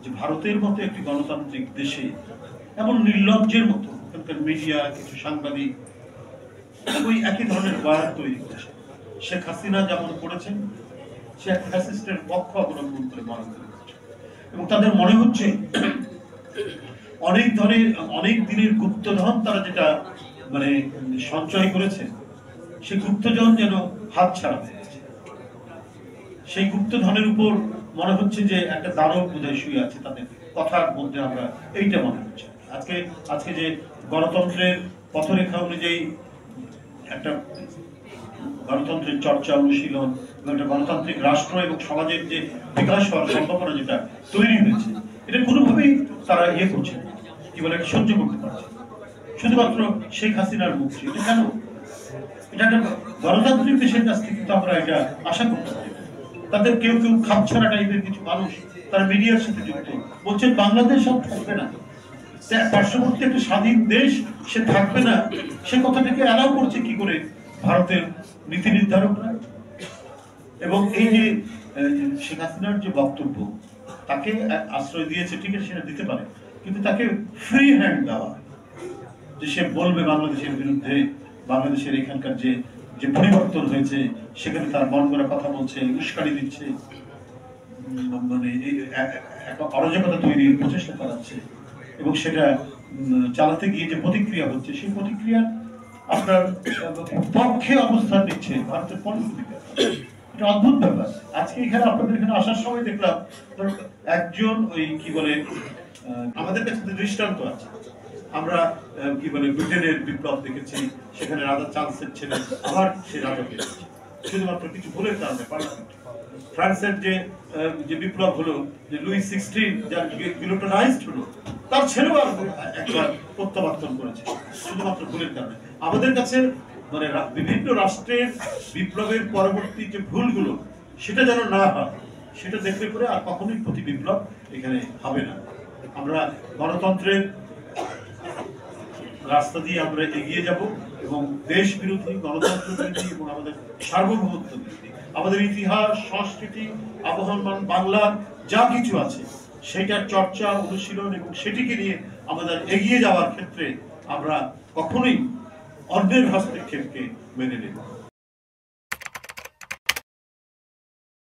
যে ভারতের মতো একটি গণতান্ত্রিক দেশে এমন নির্লজ্জের মতো ওখানকার মিডিয়া, কিছু সাংবাদিক ওই একই ধরনের বয়ান তৈরি করছে। শেখ হাসিনা যেমন করেছেন, সে এক ফ্যাসিস্টের পক্ষ অবলম্বন করে বয়ান তৈরি করছে, এবং তাদের মনে হচ্ছে অনেক দিনের গুপ্তধন তারা যেটা মানে সঞ্চয় করেছে, সেই গুপ্তধন যেন হাত ছাড়া হয়ে গেছে। সেই গুপ্তধনের উপর মনে হচ্ছে যে একটা দানব বোধহয় শুয়ে আছে তাদের কথার মধ্যে, আমরা এইটা মনে হচ্ছে। আজকে যে গণতন্ত্রের পথরেখা অনুযায়ী একটা গণতন্ত্রের চর্চা, অনুশীলন এবং একটা গণতান্ত্রিক রাষ্ট্র এবং সমাজের যে বিকাশ হওয়ার সম্ভাবনা যেটা তৈরি হয়েছে, এটা কোনোভাবেই তারা করছে না, কি বলে, সহ্য করতে পারছে শুধুমাত্র শেখ হাসিনার মুক্তি। এটা কেন? এটা একটা গণতান্ত্রিক দেশের কাছ থেকে কিন্তু আমরা এটা আশা করতে পারি। তাদের কেউ খাপছাড়া টাইপের কিছু মানুষ তারা মিডিয়ার সাথে যুক্ত, বলছেন বাংলাদেশ আর থাকবে না, পার্শ্ববর্তী একটা স্বাধীন দেশ সে থাকবে না, সে কথাটাকে অ্যালাউ করছে কি করে ভারতের নীতি নির্ধারকরা। এবং এই যে শেখ হাসিনার যে বক্তব্য, তাকে আশ্রয় দিয়েছে, ঠিক আছে, সেটা দিতে পারে, কিন্তু তাকে ফ্রি হ্যান্ড দেওয়া, যে সে বলবে বাংলাদেশের বিরুদ্ধে, বাংলাদেশের এখানকার যে পরিবর্তন হয়েছে সেখানে তার মন করা কথা বলছে, উস্কানি দিচ্ছে, মানে একটা অরাজকতা তৈরির প্রচেষ্টা চালাচ্ছে, এবং সেটা চালাতে গিয়ে যে প্রতিক্রিয়া হচ্ছে, সেই প্রতিক্রিয়া আপনার পক্ষে অবস্থান নিচ্ছে ভারতের পলিসি। এটা অদ্ভুত ব্যাপার। আজকে এখানে আপনাদের এখানে আসার সময় দেখলাম একজন ওই কি বলে, আমাদের কাছে দৃষ্টান্ত আছে, আমরা কি বলে ব্রিটেনের বিপ্লব দেখেছি, সেখানে রাজা চার্লসের ছেলে আবার সে রাজা পেয়েছে শুধুমাত্র কিছু ভুলের কারণে পার্লামেন্টে। ফ্রান্সের যে বিপ্লব হলো, যে লুই 16 যার গিলোটিনাইজড হলো, তার ছেলেও একবার প্রত্যাবর্তন করেছে শুধুমাত্র ভুলের কারণে। আমাদের কাছে মানে বিভিন্ন রাষ্ট্রের বিপ্লবের পরবর্তী যে ভুলগুলো, সেটা যেন না হয়, সেটা দেখলে পরে আর কখনোই প্রতি বিপ্লব এখানে হবে না। আমরা গণতন্ত্রের রাস্তা দিয়ে আমরা এগিয়ে যাব, এবং দেশ বিরোধী, গণতন্ত্র বিরোধী এবং আমাদের সার্বভৌমত্ব বিরোধী, আমাদের ইতিহাস, সংস্কৃতি, আবহমান বাংলার যা কিছু আছে সেটার চর্চা, অনুশীলন এবং সেটিকে নিয়ে আমাদের এগিয়ে যাওয়ার ক্ষেত্রে আমরা কখনোই অন্যের হস্তক্ষেপকে মেনে নেব।